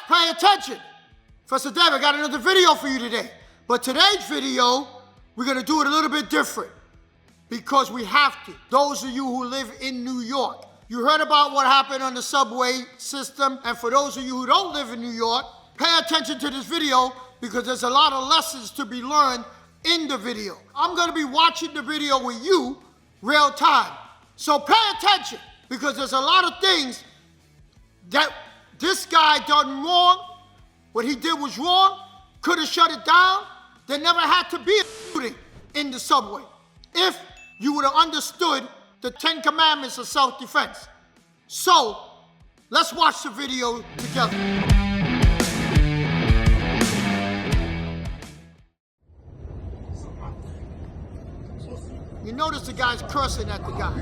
pay attention. Professor Dave, I got another video for you today. But today's video, we're gonna do it a little bit different because we have to. Those of you who live in New York, you heard about what happened on the subway system. And for those of you who don't live in New York, pay attention to this video because there's a lot of lessons to be learned in the video. I'm gonna be watching the video with you real time. So pay attention because there's a lot of things that this guy done wrong. What he did was wrong, could have shut it down. There never had to be a shooting in the subway if you would have understood the 10 commandments of self-defense. So, let's watch the video together. You notice the guy's cursing at the guy.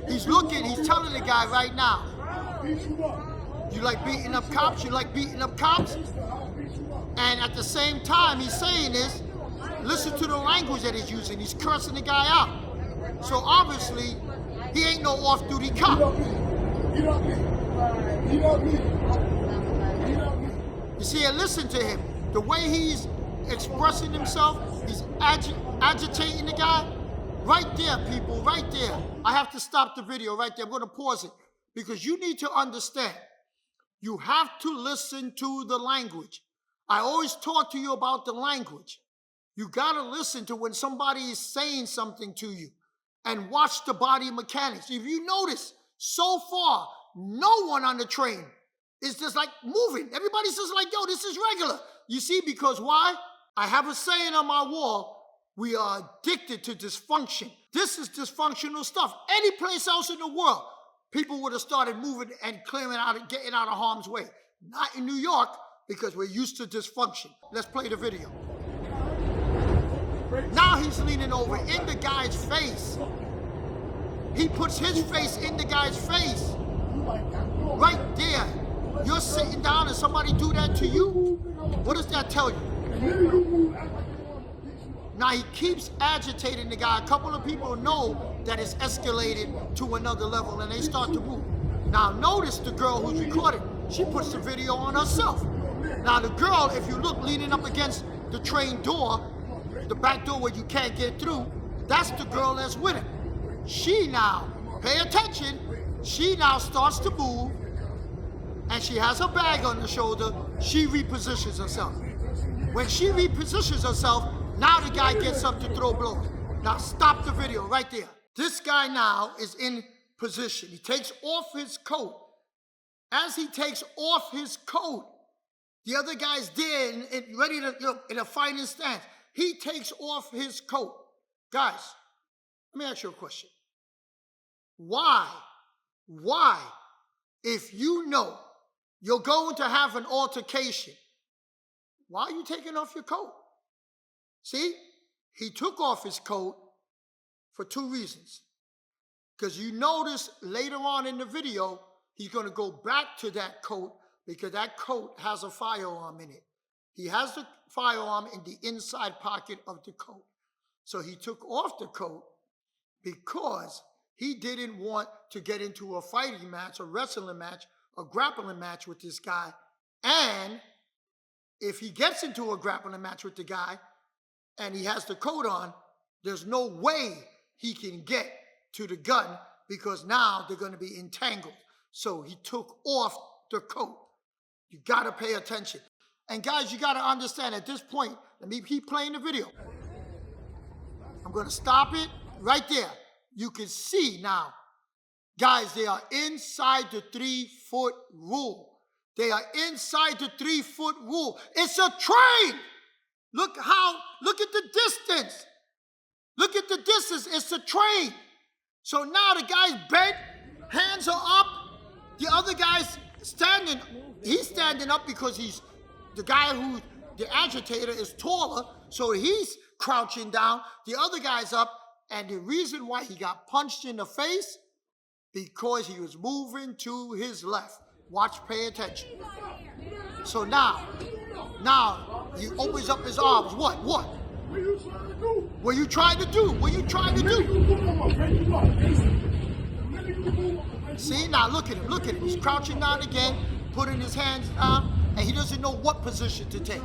He's looking, he's telling the guy right now, you like beating up cops? You like beating up cops? And at the same time he's saying this, listen to the language that he's using. He's cursing the guy out. So obviously, he ain't no off-duty cop. You see, and listen to him. The way he's expressing himself, he's agitating the guy. Right there, people, right there. I have to stop the video right there. I'm gonna pause it because you need to understand. You have to listen to the language. I always talk to you about the language. You gotta listen to when somebody is saying something to you and watch the body mechanics. If you notice, so far, no one on the train is just like moving. Everybody's just like, yo, this is regular. You see, because why? I have a saying on my wall, we are addicted to dysfunction. This is dysfunctional stuff. Any place else in the world, people would have started moving and clearing out and getting out of harm's way. Not in New York, because we're used to dysfunction. Let's play the video. Now he's leaning over in the guy's face. He puts his face in the guy's face. Right there. You're sitting down and somebody do that to you? What does that tell you? Now he keeps agitating the guy. A couple of people know that it's escalated to another level and they start to move. Now notice the girl who's recording. She puts the video on herself. Now the girl, if you look leaning up against the train door, the back door where you can't get through, that's the girl that's with him. She now, pay attention, she now starts to move and she has her bag on her shoulder. She repositions herself. When she repositions herself, now the guy gets up to throw blows. Now stop the video right there. This guy now is in position. He takes off his coat. As he takes off his coat, the other guy's there and ready to, in a fighting stance. He takes off his coat. Guys, let me ask you a question. Why, if you know you're going to have an altercation, why are you taking off your coat? See, he took off his coat for two reasons. Because you notice later on in the video, he's going to go back to that coat because that coat has a firearm in it. He has the firearm in the inside pocket of the coat. So he took off the coat because he didn't want to get into a fighting match, a wrestling match, a grappling match with this guy. And if he gets into a grappling match with the guy and he has the coat on, there's no way he can get to the gun because now they're going to be entangled. So he took off the coat. You got to pay attention. And guys, you got to understand at this point, let me keep playing the video. I'm going to stop it right there. You can see now, guys, they are inside the 3-foot rule. They are inside the 3-foot rule. It's a train. Look at the distance. Look at the distance. It's a train. So now the guy's bent, hands are up. The other guy's standing. He's standing up because he's the guy who, the agitator, is taller, so he's crouching down. The other guy's up, and the reason why he got punched in the face, because he was moving to his left. Watch, pay attention. So now he opens up his arms. What? What are you trying to do? What are you trying to do? See, now look at him, look at him. He's crouching down again, putting his hands down, and he doesn't know what position to take.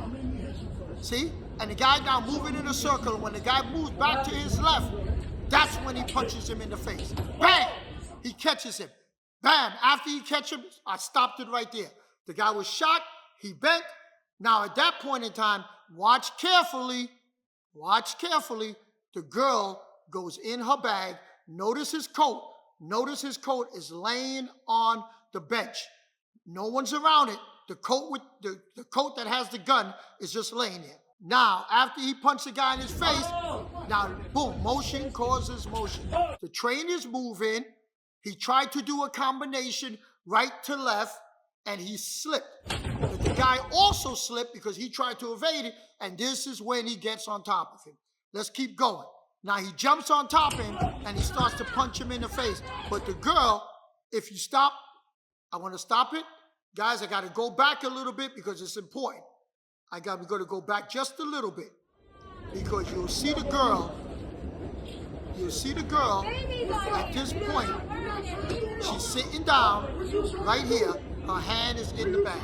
See? And the guy now moving in a circle. When the guy moves back to his left, that's when he punches him in the face. Bam! He catches him. Bam! After he catches him, I stopped it right there. The guy was shocked. He bent. Now at that point in time, watch carefully. Watch carefully. The girl goes in her bag. Notice his coat. Notice his coat is laying on the bench. No one's around it. The coat with the coat that has the gun is just laying there. Now, after he punched the guy in his face, now, boom, motion causes motion. The train is moving. He tried to do a combination right to left, and he slipped. But the guy also slipped because he tried to evade it, and this is when he gets on top of him. Let's keep going. Now, he jumps on top of him, and he starts to punch him in the face. But the girl, if you stop, I want to stop it. Guys, I got to go back a little bit because it's important. We're going to go back just a little bit because you'll see the girl at this point. She's sitting down right here. Her hand is in the bag.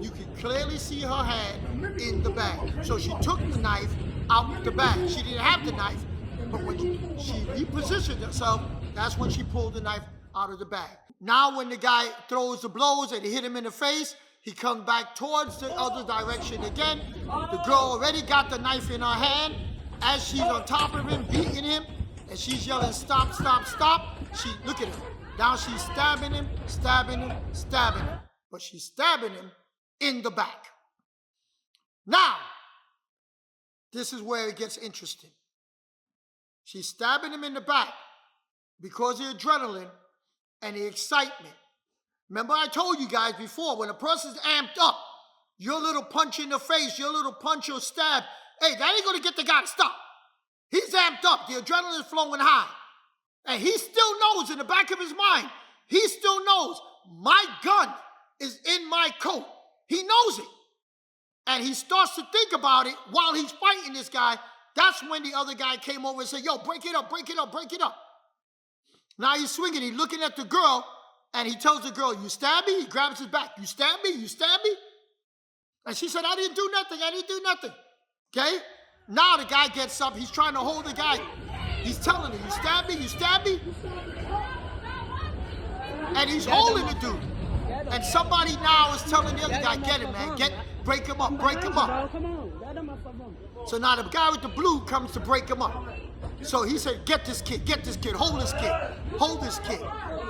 You can clearly see her hand in the bag. So she took the knife out the bag. She didn't have the knife, but when she repositioned herself, that's when she pulled the knife out of the bag. Now when the guy throws the blows and hit him in the face, he comes back towards the other direction again. The girl already got the knife in her hand. As she's on top of him, beating him, and she's yelling, stop, stop, stop. Look at him. Now she's stabbing him, stabbing him, stabbing him. But she's stabbing him in the back. Now, this is where it gets interesting. She's stabbing him in the back because of the adrenaline and the excitement. Remember I told you guys before, when a person's amped up, your little punch in the face, your little punch or stab, hey, that ain't gonna get the guy to stop. He's amped up, the adrenaline is flowing high. And he still knows in the back of his mind, he still knows my gun is in my coat. He knows it. And he starts to think about it while he's fighting this guy. That's when the other guy came over and said, yo, break it up, break it up, break it up. Now he's swinging, he's looking at the girl, and he tells the girl, you stab me? He grabs his back. You stab me? You stab me? And she said, I didn't do nothing. I didn't do nothing. Okay? Now the guy gets up. He's trying to hold the guy. He's telling her, you stab me? You stab me? And he's holding the dude. And somebody now is telling the other guy, get him, man. Break him up. Break him up. So now the guy with the blue comes to break him up. So he said, get this kid, hold this kid, hold this kid.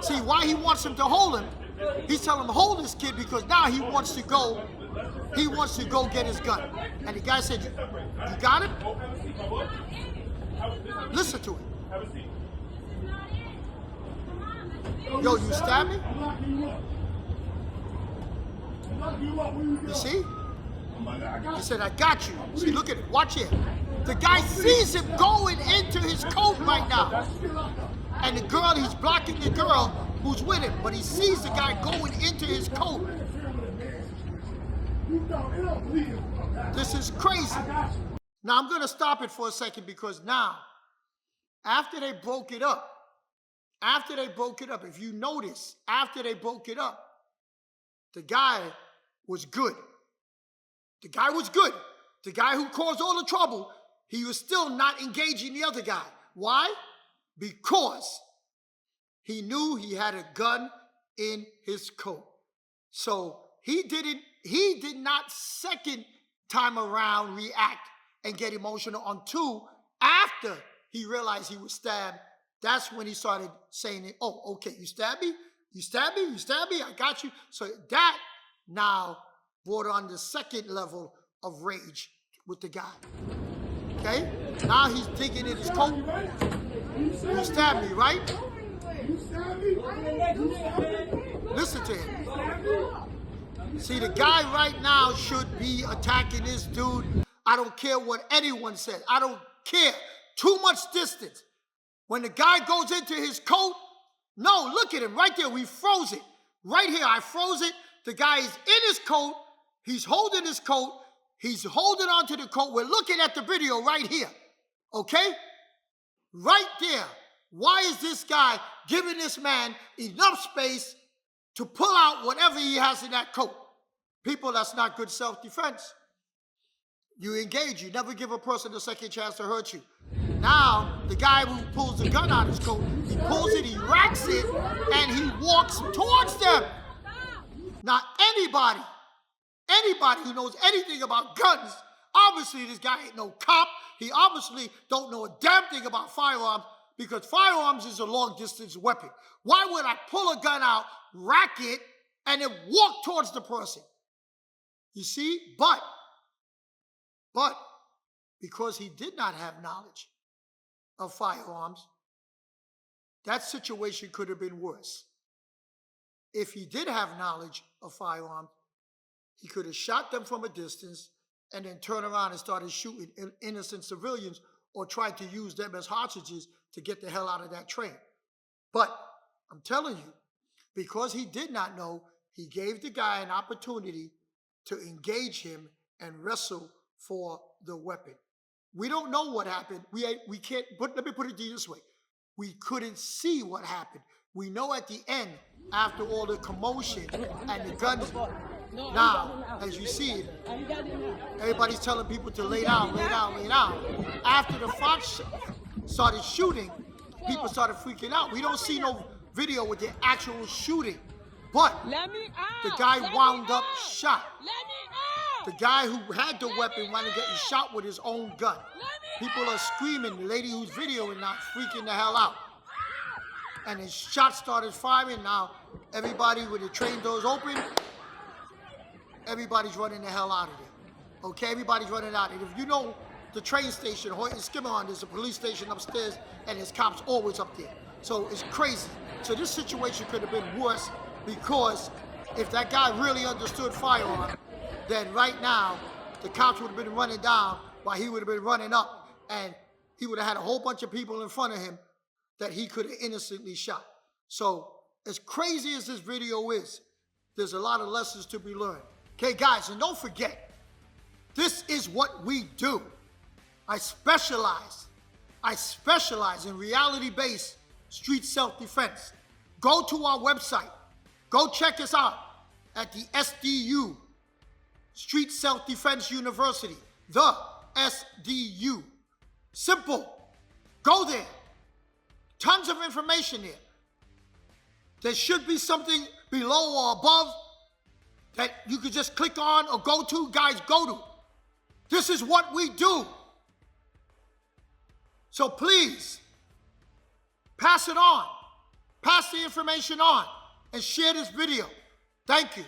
See, why he wants him to hold him, he's telling him, hold this kid, because now he wants to go get his gun. And the guy said, you got it? Listen to it. Yo, you stab me? You see? He said, I got you. See, look at it, watch it. The guy sees him going into his coat right now. And the girl, he's blocking the girl who's with him, but he sees the guy going into his coat. This is crazy. Now, I'm going to stop it for a second because now, after they broke it up, if you notice, after they broke it up, the guy was good. The guy was good. The guy who caused all the trouble, he was still not engaging the other guy. Why? Because he knew he had a gun in his coat. So he did not second time around react and get emotional until after he realized he was stabbed. That's when he started saying it. Oh, okay, you stab me? You stab me? You stab me? I got you. So that now brought on the second level of rage with the guy. Okay? Now he's digging in his coat. You stabbed me, right? Listen to him. See, the guy right now should be attacking this dude. I don't care what anyone says. I don't care. Too much distance. When the guy goes into his coat, no, look at him right there. We froze it. Right here, I froze it. The guy is in his coat. He's holding his coat. He's holding onto the coat. We're looking at the video right here. Okay? Right there. Why is this guy giving this man enough space to pull out whatever he has in that coat? People, that's not good self-defense. You engage. You never give a person a second chance to hurt you. Now, the guy who pulls the gun out of his coat, he pulls it, he racks it, and he walks towards them. Now, anybody who knows anything about guns, obviously this guy ain't no cop. He obviously don't know a damn thing about firearms, because firearms is a long-distance weapon. Why would I pull a gun out, rack it, and then walk towards the person? You see? But because he did not have knowledge of firearms, that situation could have been worse. If he did have knowledge of firearms, he could have shot them from a distance and then turned around and started shooting innocent civilians, or tried to use them as hostages to get the hell out of that train. But I'm telling you, because he did not know, he gave the guy an opportunity to engage him and wrestle for the weapon. We don't know what happened. We can't, but let me put it this way. We couldn't see what happened. We know at the end, after all the commotion and the guns, now, as you see it, everybody's telling people to lay down, lay down, lay down. After the Fox started shooting, people started freaking out. We don't see no video with the actual shooting, but the guy wound up shot. The guy who had the weapon wound up getting shot with his own gun. People are screaming. The lady who's videoing now freaking the hell out. And his shots started firing. Now, everybody with the train doors open, everybody's running the hell out of there. Okay, everybody's running out. And if you know the train station, Hoyt and Skimmerhorn, there's a police station upstairs, and there's cops always up there. So it's crazy. So this situation could have been worse, because if that guy really understood firearm, then right now, the cops would have been running down while he would have been running up, and he would have had a whole bunch of people in front of him that he could have innocently shot. So as crazy as this video is, there's a lot of lessons to be learned. Okay, guys, and don't forget, this is what we do. I specialize in reality-based street self-defense. Go to our website. Go check us out at the SDU, Street Self-Defense University, the SDU. Simple. Go there. Tons of information there. There should be something below or above that you could just click on or go to. Guys, go to. This is what we do. So please, pass it on. Pass the information on and share this video. Thank you.